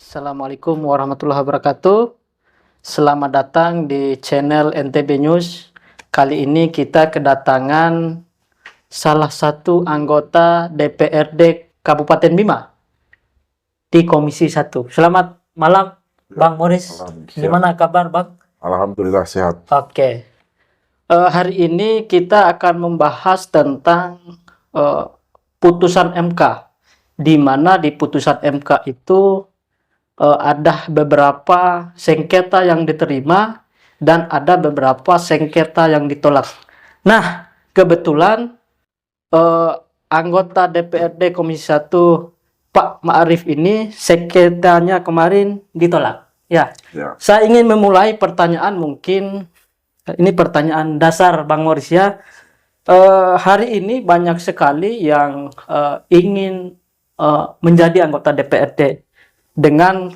Assalamualaikum warahmatullahi wabarakatuh. Selamat datang di channel NTB News. Kali ini kita kedatangan salah satu anggota DPRD Kabupaten Bima di Komisi 1. Selamat malam, Bang Morris. Gimana kabar, Bang? Alhamdulillah sehat. Oke. Hari ini kita akan membahas tentang putusan MK, di mana di putusan MK itu ada beberapa sengketa yang diterima dan ada beberapa sengketa yang ditolak. Nah, kebetulan anggota DPRD Komisi 1 Pak Ma'arif ini sengketanya kemarin ditolak. Ya. Saya ingin memulai pertanyaan, mungkin ini pertanyaan dasar Bang Morris ya. Hari ini banyak sekali yang ingin menjadi anggota DPRD dengan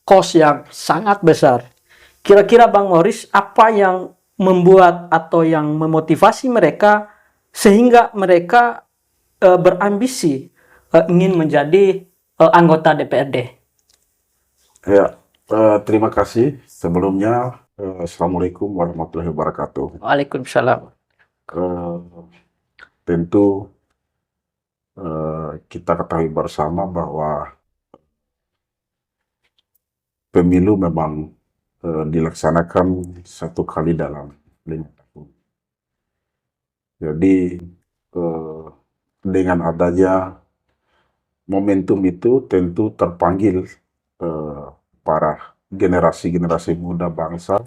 kos yang sangat besar. Kira-kira Bang Morris, apa yang membuat atau yang memotivasi mereka sehingga mereka berambisi ingin menjadi anggota DPRD? Ya, terima kasih. Sebelumnya, Assalamualaikum warahmatullahi wabarakatuh. Waalaikumsalam. Tentu kita ketahui bersama bahwa pemilu memang dilaksanakan satu kali dalam 5 tahun. Jadi dengan adanya momentum itu tentu terpanggil para generasi-generasi muda bangsa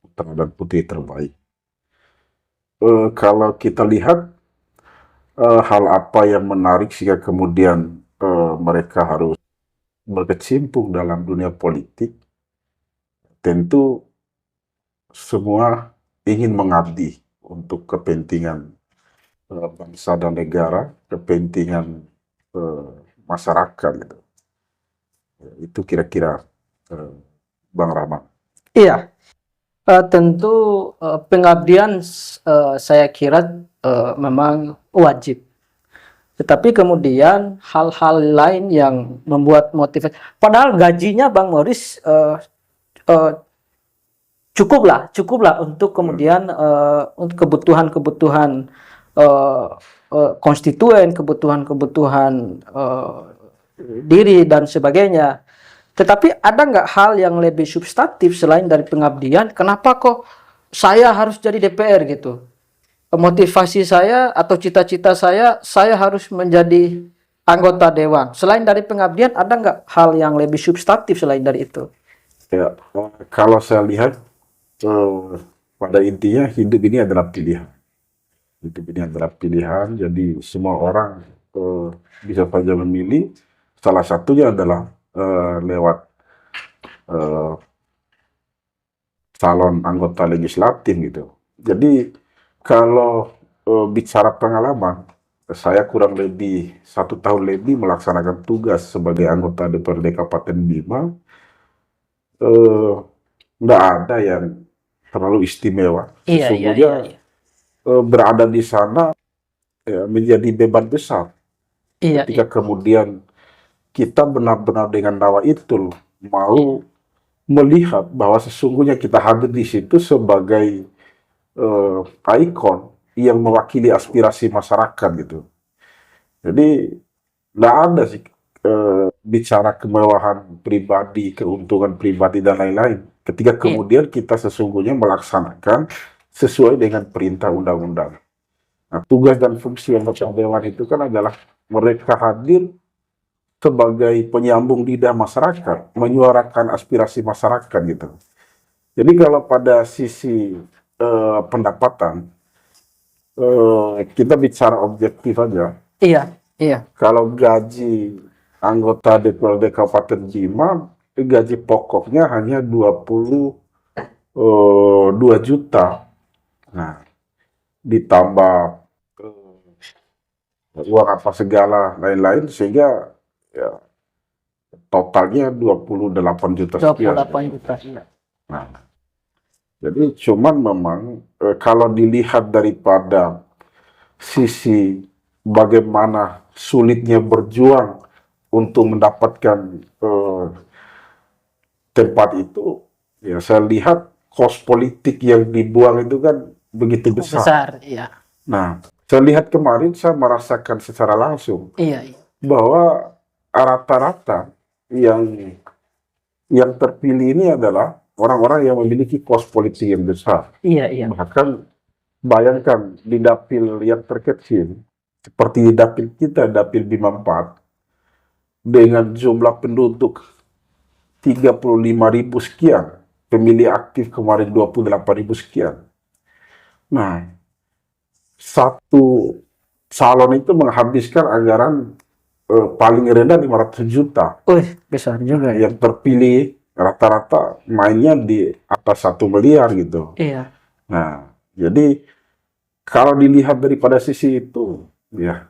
putra dan putri terbaik. Kalau kita lihat hal apa yang menarik sehingga kemudian mereka harus berkecimpung dalam dunia politik, tentu semua ingin mengabdi untuk kepentingan bangsa dan negara, kepentingan masyarakat gitu. Itu kira-kira Bang Rahmat. Iya, tentu pengabdian saya kira memang wajib. Tetapi kemudian hal-hal lain yang membuat motivasi, padahal gajinya Bang Morris cukuplah untuk kemudian untuk kebutuhan-kebutuhan konstituen, kebutuhan-kebutuhan diri dan sebagainya. Tetapi ada nggak hal yang lebih substantif selain dari pengabdian? Kenapa kok saya harus jadi DPR gitu? Motivasi saya atau cita-cita saya harus menjadi anggota dewan. Selain dari pengabdian, ada nggak hal yang lebih substantif selain dari itu? Ya, kalau saya lihat pada intinya hidup ini adalah pilihan. Hidup ini adalah pilihan, jadi semua orang bisa saja memilih. Salah satunya adalah lewat calon anggota legislatif gitu. Jadi kalau bicara pengalaman, saya kurang lebih 1 tahun lebih melaksanakan tugas sebagai anggota DPRD Kabupaten Bima. Nggak ada yang terlalu istimewa. Sesungguhnya berada di sana menjadi beban besar. Ketika kemudian kita benar-benar dengan nawaitul mau melihat bahwa sesungguhnya kita hadir di situ sebagai ikon yang mewakili aspirasi masyarakat gitu. Jadi nggak ada sih bicara kemewahan pribadi, keuntungan pribadi dan lain-lain. Ketika kemudian kita sesungguhnya melaksanakan sesuai dengan perintah undang-undang. Nah, tugas dan fungsi anggota dewan itu kan adalah mereka hadir sebagai penyambung lidah masyarakat, menyuarakan aspirasi masyarakat gitu. Jadi kalau pada sisi pendapatan, kita bicara objektif aja. Iya. Kalau gaji anggota DPRD Kabupaten Bima, gaji pokoknya hanya 22 juta. Nah, ditambah uang apa segala lain-lain, sehingga ya, totalnya 28 juta sekian. 28 juta. Nah, jadi cuman memang kalau dilihat daripada sisi bagaimana sulitnya berjuang untuk mendapatkan tempat itu, ya saya lihat kos politik yang dibuang itu kan begitu besar. Besar, iya. Nah, saya lihat kemarin, saya merasakan secara langsung Iya, iya. bahwa rata-rata yang terpilih ini adalah orang-orang yang memiliki kos politik yang besar. Iya, iya. Bahkan bayangkan di dapil yang terkecil, seperti di dapil kita, dapil Bima 4, dengan jumlah penduduk 35.000 sekian, pemilih aktif kemarin 28.000 sekian. Nah, satu calon itu menghabiskan anggaran paling rendah 500 juta. Besar juga ya. Yang terpilih rata-rata mainnya di atas 1 miliar gitu. Iya. Nah, jadi kalau dilihat daripada sisi itu, ya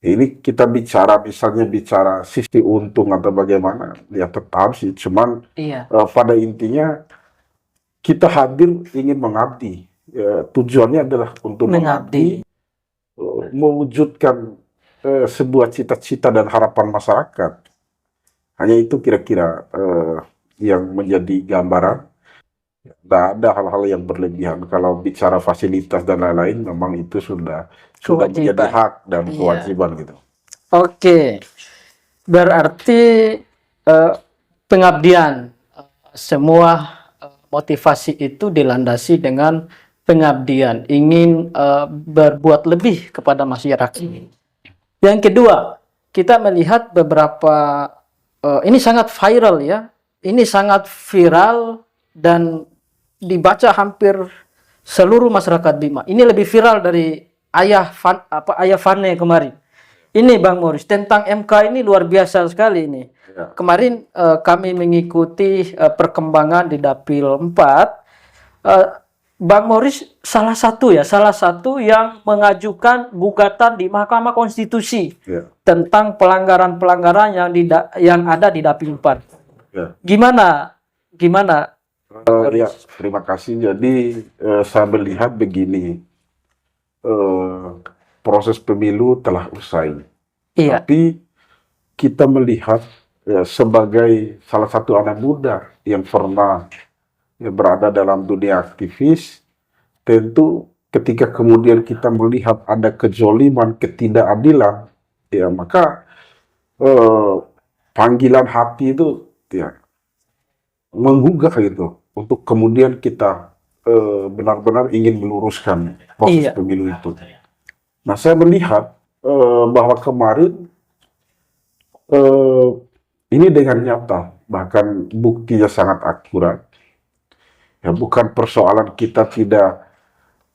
ini kita misalnya bicara sisi untung atau bagaimana, ya tetap sih. Cuman Iya. Pada intinya kita hadir ingin mengabdi. Tujuannya adalah untuk mengabdi, mewujudkan sebuah cita-cita dan harapan masyarakat. Hanya itu kira-kira yang menjadi gambaran. Tidak ada hal-hal yang berlebihan. Kalau bicara fasilitas dan lain-lain, memang itu sudah menjadi hak dan kewajiban gitu. Oke, berarti pengabdian, semua motivasi itu dilandasi dengan pengabdian, ingin berbuat lebih kepada masyarakat. Yang kedua, kita melihat beberapa, ini sangat viral ya, ini sangat viral dan dibaca hampir seluruh masyarakat Bima. Ini lebih viral dari Ayah Fane kemarin. Ini Bang Morris, tentang MK ini luar biasa sekali ini. Ya. Kemarin kami mengikuti perkembangan di Dapil 4. Bang Morris salah satu yang mengajukan gugatan di Mahkamah Konstitusi tentang pelanggaran-pelanggaran yang ada di Dapil 4. Ya. Gimana? Ya, terima kasih. Jadi saya melihat begini, proses pemilu telah usai. Iya. Tapi kita melihat sebagai salah satu anak muda yang pernah berada dalam dunia aktivis, tentu ketika kemudian kita melihat ada kejoliman, ketidakadilan, ya maka panggilan hati itu ya menggugah gitu, untuk kemudian kita benar-benar ingin meluruskan proses pemilu itu. Nah, saya melihat bahwa kemarin ini dengan nyata, bahkan buktinya sangat akurat. Ya, bukan persoalan kita tidak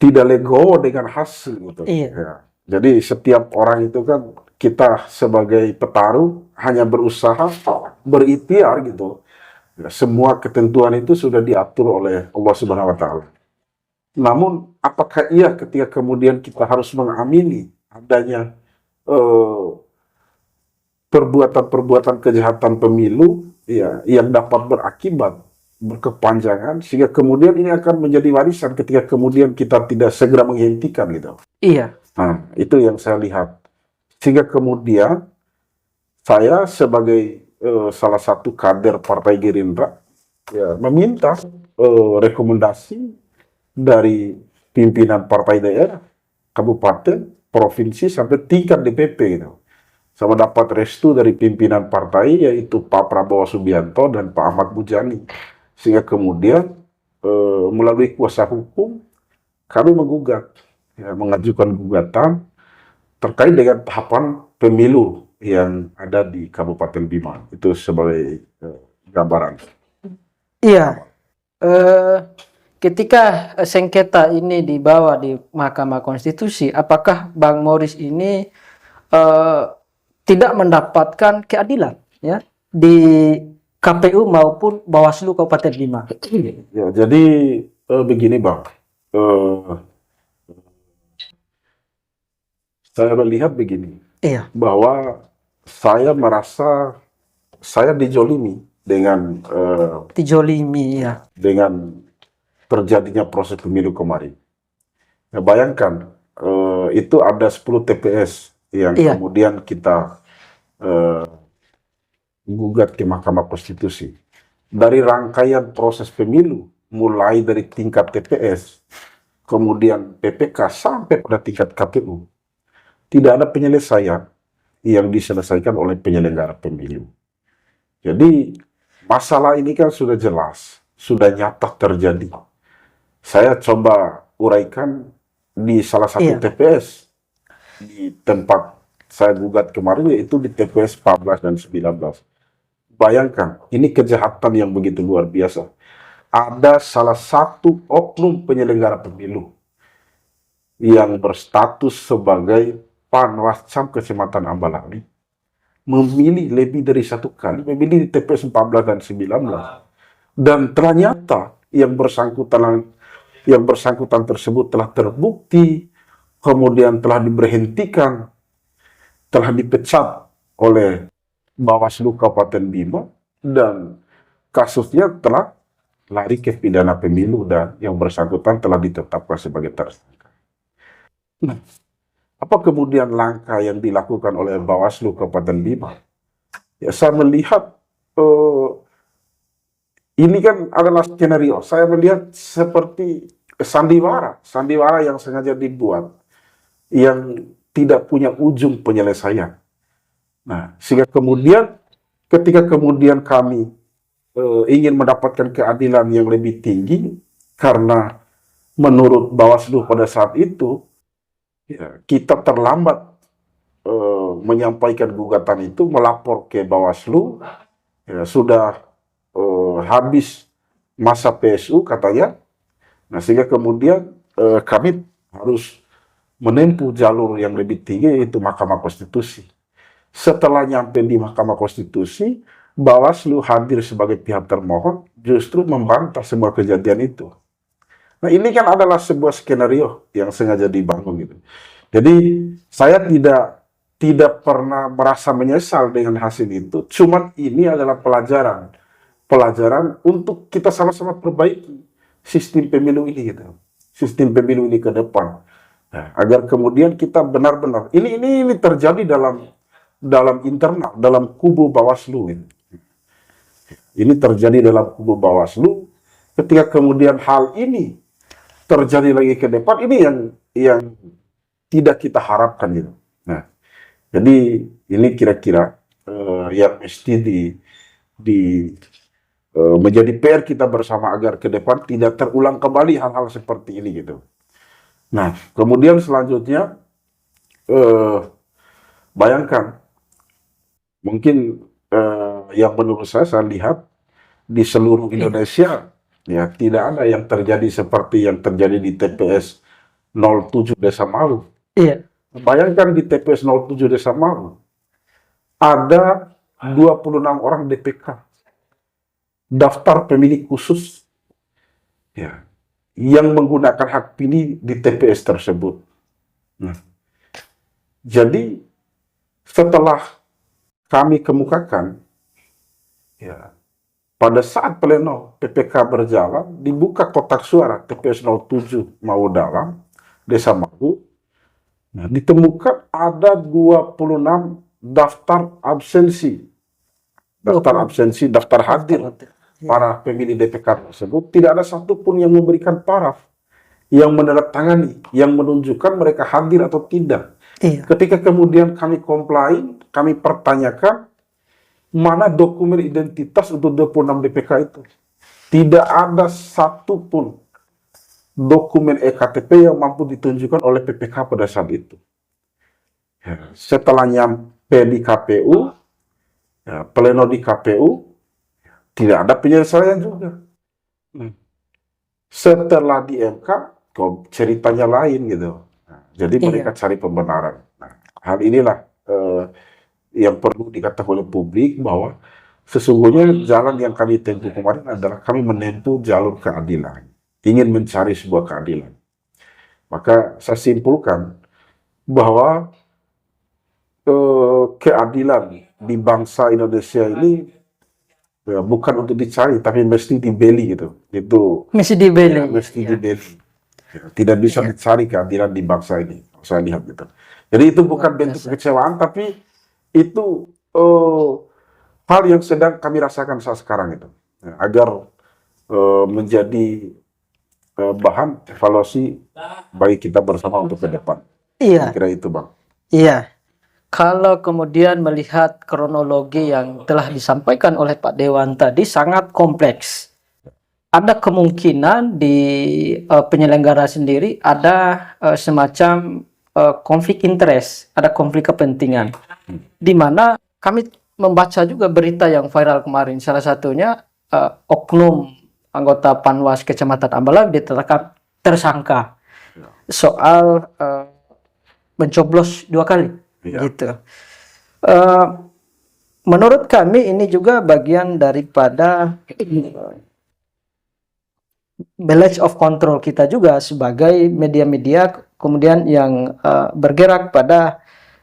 legowo dengan hasil gitu. Ya. Jadi setiap orang itu kan, kita sebagai petarung hanya berusaha berikhtiar gitu. Semua ketentuan itu sudah diatur oleh Allah Subhanahu wa Ta'ala. Namun, apakah iya ketika kemudian kita harus mengamini adanya perbuatan-perbuatan kejahatan pemilu ya, yang dapat berakibat berkepanjangan, sehingga kemudian ini akan menjadi warisan ketika kemudian kita tidak segera menghentikan gitu. Iya. Nah, itu yang saya lihat. Sehingga kemudian saya sebagai salah satu kader Partai Gerindra ya, meminta rekomendasi dari pimpinan partai daerah, kabupaten, provinsi sampai tingkat DPP gitu. Sama dapat restu dari pimpinan partai, yaitu Pak Prabowo Subianto dan Pak Ahmad Muzani. Sehingga kemudian melalui kuasa hukum kami mengajukan gugatan terkait dengan tahapan pemilu yang ada di Kabupaten Bima. Itu sebagai gambaran. Iya, ketika sengketa ini dibawa di Mahkamah Konstitusi, apakah Bang Morris ini tidak mendapatkan keadilan ya di KPU maupun Bawaslu Kabupaten Bima? Ya, jadi begini Bang, saya melihat begini, bahwa saya merasa saya dijolimi dengan dengan terjadinya proses pemilu kemarin. Ya, bayangkan itu ada 10 TPS yang kemudian kita gugat ke Mahkamah Konstitusi. dari rangkaian proses pemilu, mulai dari tingkat TPS, kemudian PPK, sampai pada tingkat KPU, tidak ada penyelesaian yang diselesaikan oleh penyelenggara pemilu. Jadi, masalah ini kan sudah jelas, sudah nyata terjadi. Saya coba uraikan di salah satu TPS, di tempat saya gugat kemarin, yaitu di TPS 14 dan 19. Bayangkan, ini kejahatan yang begitu luar biasa. Ada salah satu oknum penyelenggara pemilu yang berstatus sebagai Panwascam Kecamatan Ambalali memilih lebih dari satu kali, memilih di TPS 14 dan 19. Dan ternyata yang bersangkutan tersebut telah terbukti, kemudian telah diberhentikan, telah dipecat oleh Bawaslu Kabupaten Bima, dan kasusnya telah lari ke pidana pemilu dan yang bersangkutan telah ditetapkan sebagai tersangka. Nah, apa kemudian langkah yang dilakukan oleh Bawaslu Kabupaten Bima? Ya, saya melihat ini kan adalah skenario. Saya melihat seperti sandiwara yang sengaja dibuat, yang tidak punya ujung penyelesaian. Nah, sehingga kemudian ketika kemudian kami ingin mendapatkan keadilan yang lebih tinggi, karena menurut Bawaslu pada saat itu, ya, kita terlambat menyampaikan gugatan itu, melapor ke Bawaslu, ya, sudah habis masa PSU katanya. Nah, sehingga kemudian kami harus menempuh jalur yang lebih tinggi, yaitu Mahkamah Konstitusi. Setelah nyampe di Mahkamah Konstitusi, Bawaslu hadir sebagai pihak termohon, justru membantah semua kejadian itu. Nah, ini kan adalah sebuah skenario yang sengaja dibangun gitu. Jadi saya tidak pernah merasa menyesal dengan hasil itu. Cuman ini adalah pelajaran untuk kita sama-sama perbaiki sistem pemilu ini gitu. Sistem pemilu ini ke depan. Nah, agar kemudian kita benar-benar ini terjadi dalam internal, dalam kubu Bawaslu ini. Ini terjadi dalam kubu Bawaslu. Ketika kemudian hal ini terjadi lagi ke depan, ini yang tidak kita harapkan gitu. Nah, jadi ini kira-kira yang mesti menjadi PR kita bersama agar ke depan tidak terulang kembali hal-hal seperti ini gitu. Nah, kemudian selanjutnya bayangkan, mungkin yang menurut saya lihat di seluruh Indonesia, ya, tidak ada yang terjadi seperti yang terjadi di TPS 07 Desa Malu. Iya. Bayangkan di TPS 07 Desa Malu ada 26 orang DPK, daftar pemilih khusus, ya, yang menggunakan hak pilih di TPS tersebut. Nah, jadi setelah kami kemukakan, ya, pada saat pleno PPK berjalan, dibuka kotak suara TPS 07 Mau Dalam, Desa Malu. Nah, ditemukan ada 26 daftar absensi. Daftar hadir para pemilih DPK tersebut. Tidak ada satupun yang memberikan paraf, yang menandatangani, yang menunjukkan mereka hadir atau tidak. Iya. Ketika kemudian kami komplain, kami pertanyakan, mana dokumen identitas untuk 26 DPK itu? Tidak ada satupun dokumen EKTP yang mampu ditunjukkan oleh PPK pada saat itu. Ya, setelah nyampe di KPU, ya, pleno di KPU, tidak ada penyelesaian juga. Setelah di MK, kok ceritanya lain gitu. Nah, jadi mereka cari pembenaran. Nah, hal inilah yang perlu dikatakan oleh publik, bahwa sesungguhnya jalan yang kami tempuh kemarin adalah kami menempuh jalur keadilan, ingin mencari sebuah keadilan. Maka saya simpulkan bahwa keadilan di bangsa Indonesia ini ya, bukan untuk dicari, tapi mesti dibeli gitu. Itu mesti dibeli. Ya, mesti dibeli. Ya, tidak bisa dicari keadilan di bangsa ini. Saya lihat gitu. Jadi itu bukan bentuk kekecewaan, tapi itu hal yang sedang kami rasakan saat sekarang itu. agar menjadi bahan evaluasi bagi kita bersama untuk ke depan. Iya. Kira itu, Bang. Iya. Kalau kemudian melihat kronologi yang telah disampaikan oleh Pak Dewan tadi sangat kompleks. Ada kemungkinan di penyelenggara sendiri ada semacam konflik interest, ada konflik kepentingan. Di mana kami membaca juga berita yang viral kemarin, salah satunya oknum anggota Panwas Kecamatan Ambalang ditetapkan tersangka soal mencoblos 2 kali, gitu. Menurut kami ini juga bagian daripada balance of control kita juga sebagai media-media kemudian yang bergerak pada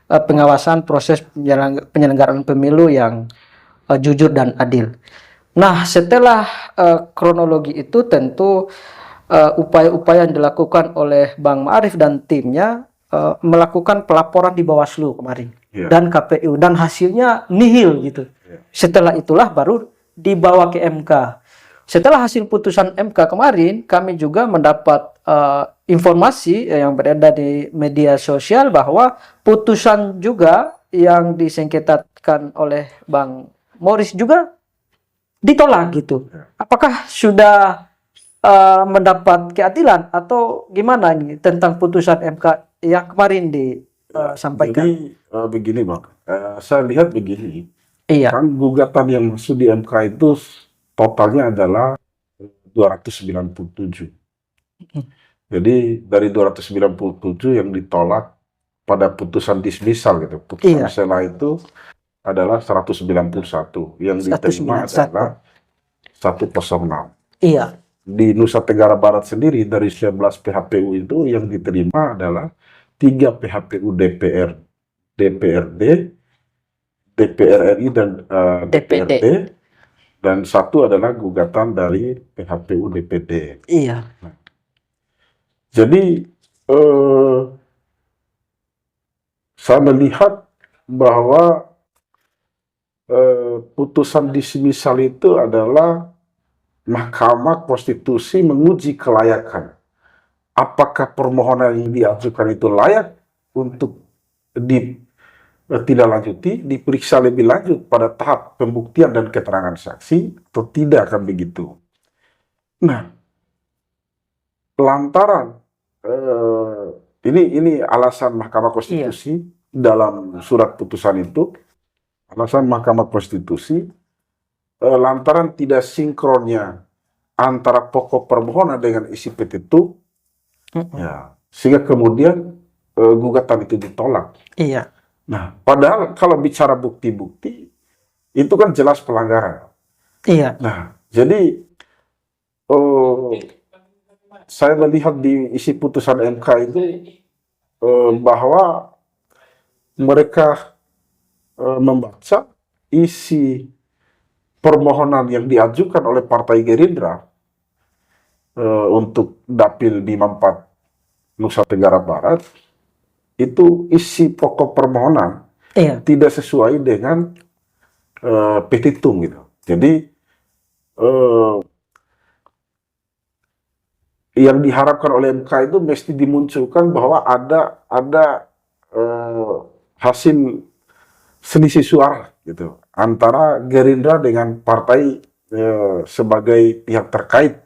pengawasan proses penyelenggaraan pemilu yang jujur dan adil. Nah, setelah kronologi itu tentu upaya-upaya yang dilakukan oleh Bang Ma'arif dan timnya melakukan pelaporan di Bawaslu kemarin dan KPU, dan hasilnya nihil gitu. Setelah itulah baru dibawa ke MK. Setelah hasil putusan MK kemarin, kami juga mendapat informasi yang beredar di media sosial bahwa putusan juga yang disengketakan oleh Bang Morris juga ditolak gitu. Apakah sudah mendapat keadilan atau gimana ini tentang putusan MK yang kemarin disampaikan? Jadi begini, Bang. Saya lihat begini. Iya. Kan gugatan yang masuk di MK itu totalnya adalah 297. Jadi dari 297 yang ditolak pada putusan dismissal gitu. Putusan sela itu adalah 191. Yang diterima adalah 106. Iya. Di Nusa Tenggara Barat sendiri dari 11 PHPU itu yang diterima adalah 3 PHPU DPRD, DPR RI dan DPRD, dan 1 adalah gugatan dari PHPU DPD. Iya. Nah, jadi saya melihat bahwa putusan dismissal itu adalah Mahkamah Konstitusi menguji kelayakan. Apakah permohonan yang diajukan itu layak untuk ditindaklanjuti, diperiksa lebih lanjut pada tahap pembuktian dan keterangan saksi, atau tidak, akan begitu. Nah, lantaran ini alasan Mahkamah Konstitusi dalam surat putusan itu, alasan Mahkamah Konstitusi lantaran tidak sinkronnya antara pokok permohonan dengan isi petitum, ya, sehingga kemudian gugatan itu ditolak. Iya. Nah, padahal kalau bicara bukti-bukti itu kan jelas pelanggaran. Iya. Nah, jadi saya melihat di isi putusan MK itu bahwa mereka membaca isi permohonan yang diajukan oleh Partai Gerindra untuk Dapil 54 Nusa Tenggara Barat, itu isi pokok permohonan tidak sesuai dengan petitum gitu. Jadi yang diharapkan oleh MK itu mesti dimunculkan bahwa ada hasil selisih suara gitu antara Gerindra dengan partai sebagai pihak terkait.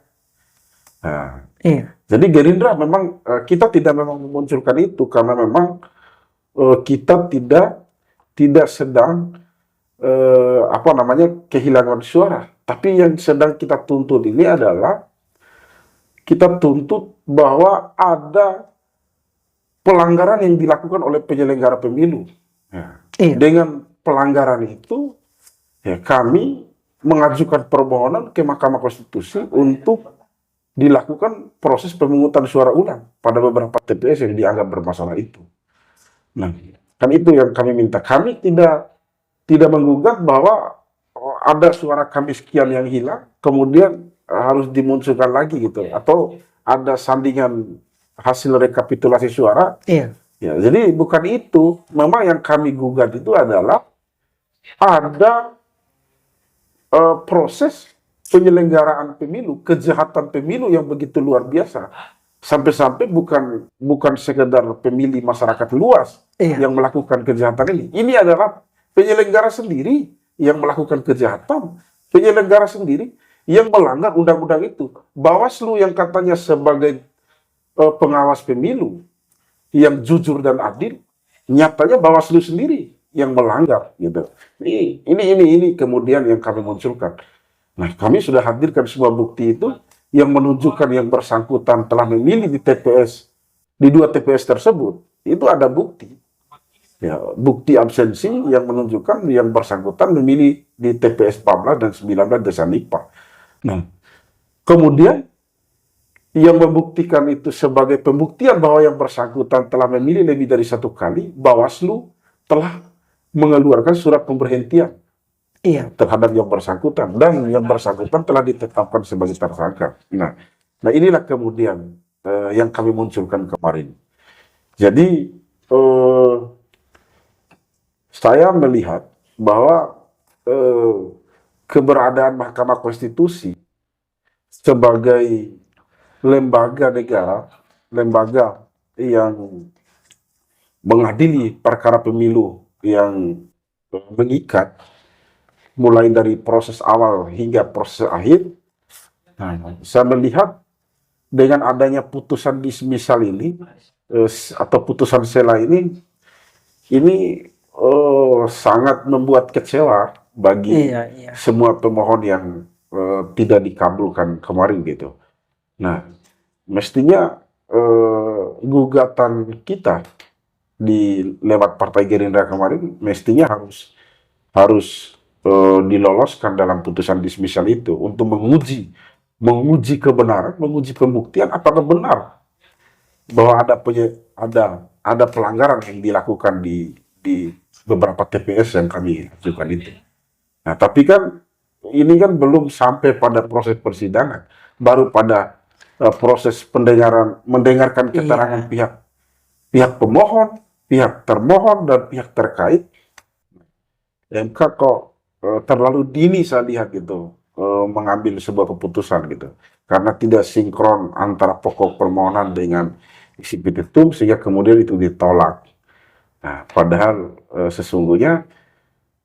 Nah, jadi Gerindra memang kita tidak memang memunculkan itu karena memang kita tidak sedang kehilangan suara, tapi yang sedang kita tuntut ini adalah kita tuntut bahwa ada pelanggaran yang dilakukan oleh penyelenggara pemilu. Dengan pelanggaran itu, ya, kami mengajukan permohonan ke Mahkamah Konstitusi untuk dilakukan proses pemungutan suara ulang pada beberapa TPS yang dianggap bermasalah itu. Nah, kan itu yang kami minta. Kami tidak menggugat bahwa ada suara kami sekian yang hilang, kemudian harus dimunculkan lagi gitu, atau ada sandingan hasil rekapitulasi suara. Ya, jadi bukan itu. Memang yang kami gugat itu adalah ada proses penyelenggaraan pemilu, kejahatan pemilu yang begitu luar biasa. Sampai-sampai bukan sekedar pemilih masyarakat luas yang melakukan kejahatan ini. Ini adalah penyelenggara sendiri yang melakukan kejahatan, penyelenggara sendiri yang melanggar undang-undang itu. Bawaslu yang katanya sebagai pengawas pemilu yang jujur dan adil, nyatanya Bawaslu sendiri yang melanggar gitu. Ini kemudian yang kami munculkan. Nah, kami sudah hadirkan sebuah bukti itu yang menunjukkan yang bersangkutan telah memilih di TPS, di 2 TPS tersebut. Itu ada bukti. Ya, bukti absensi yang menunjukkan yang bersangkutan memilih di TPS 14 dan 19 Desa Nipa. Nah, kemudian yang membuktikan itu sebagai pembuktian bahwa yang bersangkutan telah memilih lebih dari 1 kali, Bawaslu telah mengeluarkan surat pemberhentian terhadap yang bersangkutan, dan yang bersangkutan telah ditetapkan sebagai tersangka. Nah inilah kemudian yang kami munculkan kemarin. Jadi saya melihat bahwa keberadaan Mahkamah Konstitusi sebagai lembaga negara, lembaga yang mengadili perkara pemilu yang mengikat, mulai dari proses awal hingga proses akhir. Nah, saya melihat dengan adanya putusan dismisal ini atau putusan sela ini sangat membuat kecewa bagi semua pemohon yang tidak dikabulkan kemarin gitu. Nah, mestinya gugatan kita di lewat Partai Gerindra kemarin mestinya harus diloloskan dalam putusan dismisal itu untuk menguji kebenaran, menguji pembuktian apakah benar bahwa ada pelanggaran yang dilakukan di beberapa TPS yang kami ajukan itu. Nah, tapi kan ini kan belum sampai pada proses persidangan, baru pada proses mendengarkan keterangan pihak pemohon, pihak termohon, dan pihak terkait. MK kok terlalu dini saya lihat gitu mengambil sebuah keputusan gitu, karena tidak sinkron antara pokok permohonan dengan isi petitum sehingga kemudian itu ditolak. Nah, padahal sesungguhnya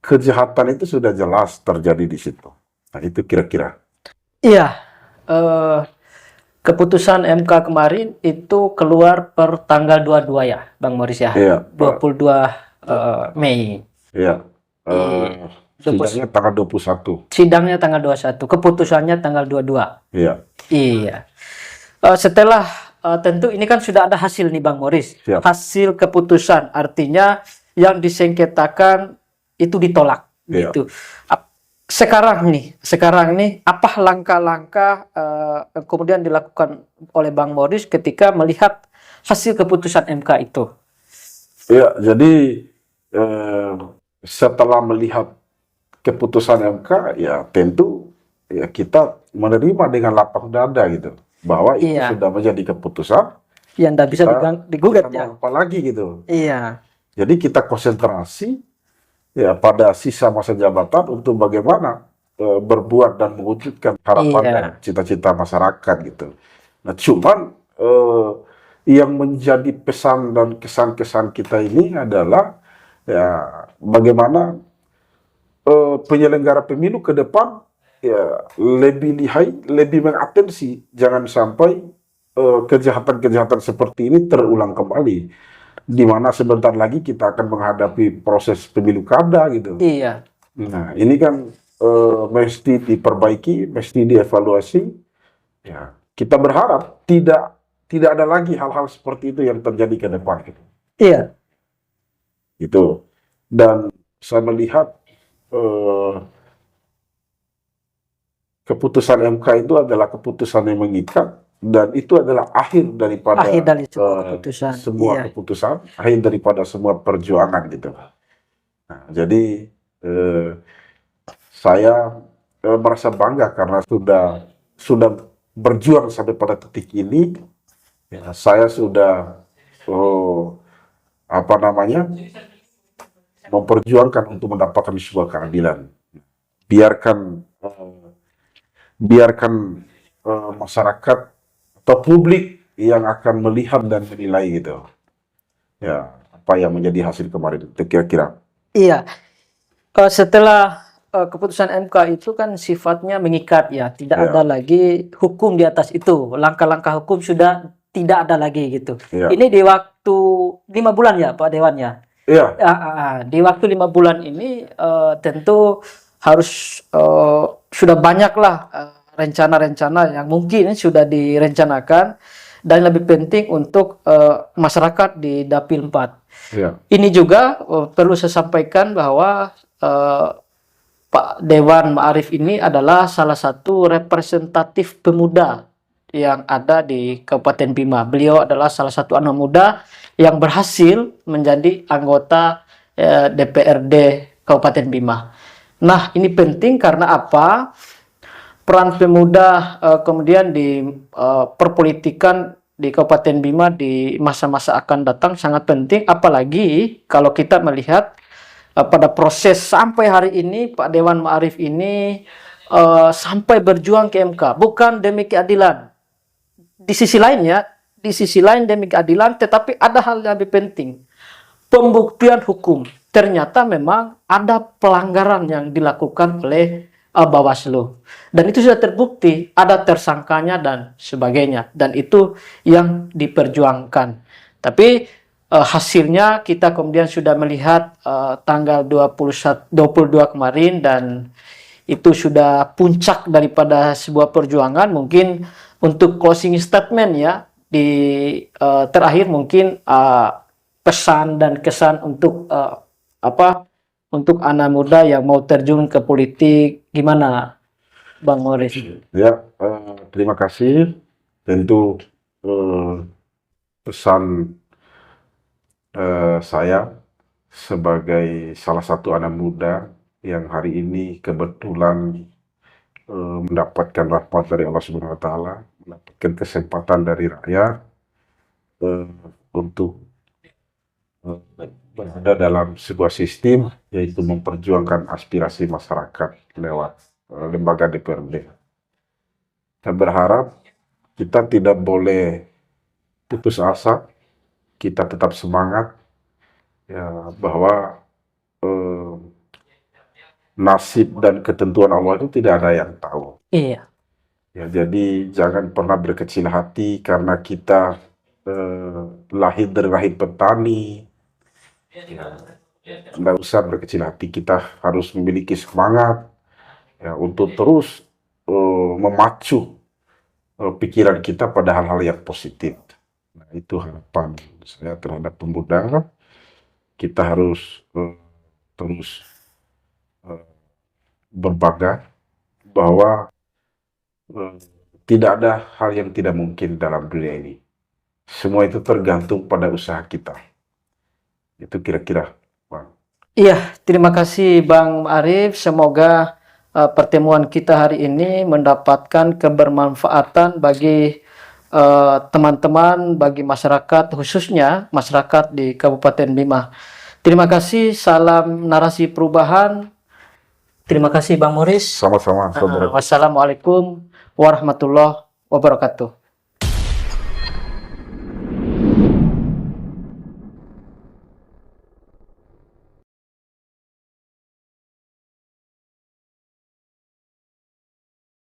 kejahatan itu sudah jelas terjadi di situ. Nah, itu kira-kira. Iya, keputusan MK kemarin itu keluar per tanggal 22 ya, Bang Moris ya? Iya, 22 Mei. Iya. Sidangnya tanggal 21. Sidangnya tanggal 21, keputusannya tanggal 22. Iya. Iya. Setelah tentu ini kan sudah ada hasil nih Bang Moris. Siap. Hasil keputusan artinya yang disengketakan itu ditolak. Iya. Gitu. Sekarang nih apa langkah-langkah kemudian dilakukan oleh Bang Moris ketika melihat hasil keputusan MK itu? Iya, jadi setelah melihat keputusan MK, ya tentu ya kita menerima dengan lapang dada gitu, bahwa itu sudah menjadi keputusan yang tidak bisa digugat ya. Apa lagi gitu. Iya. Jadi kita konsentrasi ya pada sisa masa jabatan untuk bagaimana berbuat dan mewujudkan harapan dan cita-cita masyarakat gitu. Nah, cuman yang menjadi pesan dan kesan-kesan kita ini adalah ya bagaimana penyelenggara pemilu ke depan ya lebih lihai, lebih mengatensi, jangan sampai kejahatan-kejahatan seperti ini terulang kembali, di mana sebentar lagi kita akan menghadapi proses pemilu kada gitu. Iya. Nah, ini kan mesti diperbaiki, mesti dievaluasi. Ya, kita berharap tidak ada lagi hal-hal seperti itu yang terjadi ke depan gitu. Iya. Gitu. Dan saya melihat keputusan MK itu adalah keputusan yang mengikat, dan itu adalah akhir dari keputusan. Semua keputusan, akhir daripada semua perjuangan gitu. Nah, jadi saya merasa bangga karena sudah berjuang sampai pada titik ini. Ya, saya sudah memperjuangkan untuk mendapatkan sebuah keadilan. Biarkan biarkan masyarakat atau publik yang akan melihat dan menilai gitu. Ya, apa yang menjadi hasil kemarin itu kira-kira. Iya, setelah keputusan MK itu kan sifatnya mengikat ya, tidak ada lagi hukum di atas itu, langkah-langkah hukum sudah tidak ada lagi gitu. Ini di waktu 5 bulan ya Pak Dewan ya. Di waktu 5 bulan ini tentu harus sudah banyaklah rencana-rencana yang mungkin sudah direncanakan, dan lebih penting untuk masyarakat di Dapil 4. Ini juga perlu saya sampaikan bahwa Pak Dewan Ma'arif ini adalah salah satu representatif pemuda yang ada di Kabupaten Bima. Beliau adalah salah satu anak muda yang berhasil menjadi anggota DPRD Kabupaten Bima. Nah, ini penting karena apa? Peran pemuda kemudian di perpolitikan di Kabupaten Bima di masa-masa akan datang sangat penting, apalagi kalau kita melihat pada proses sampai hari ini Pak Dewan Ma'arif ini sampai berjuang ke MK, bukan demi keadilan. Di sisi lain ya, di sisi lain demi keadilan, tetapi ada hal yang lebih penting, pembuktian hukum. Ternyata memang ada pelanggaran yang dilakukan oleh Bawaslu, dan itu sudah terbukti, ada tersangkanya dan sebagainya, dan itu yang diperjuangkan. Tapi hasilnya kita kemudian sudah melihat tanggal 22 kemarin, dan itu sudah puncak daripada sebuah perjuangan. Mungkin untuk closing statement ya, di terakhir mungkin pesan dan kesan untuk untuk anak muda yang mau terjun ke politik, gimana Bang Morris? Ya, terima kasih. Tentu pesan saya sebagai salah satu anak muda yang hari ini kebetulan mendapatkan rahmat dari Allah Subhanahu Wa Taala, mendapatkan kesempatan dari rakyat untuk berada dalam sebuah sistem, yaitu memperjuangkan aspirasi masyarakat lewat lembaga DPRD. Saya berharap kita tidak boleh putus asa, kita tetap semangat, ya, bahwa nasib dan ketentuan Allah itu tidak ada yang tahu. Iya. Ya, jadi jangan pernah berkecil hati karena kita lahir dari rahim petani. Nggak usah berkecil hati, kita harus memiliki semangat ya, untuk terus memacu pikiran kita pada hal-hal yang positif. Nah, itu harapan saya terhadap pemuda. Kita harus terus berbangga bahwa tidak ada hal yang tidak mungkin dalam dunia ini. Semua itu tergantung pada usaha kita. Itu kira-kira, Bang. Iya, terima kasih Bang Arif. Semoga pertemuan kita hari ini mendapatkan kebermanfaatan bagi teman-teman, bagi masyarakat, khususnya masyarakat di Kabupaten Bima. Terima kasih, salam narasi perubahan. Terima kasih Bang Morris. Sama-sama. Wassalamualaikum warahmatullahi wabarakatuh.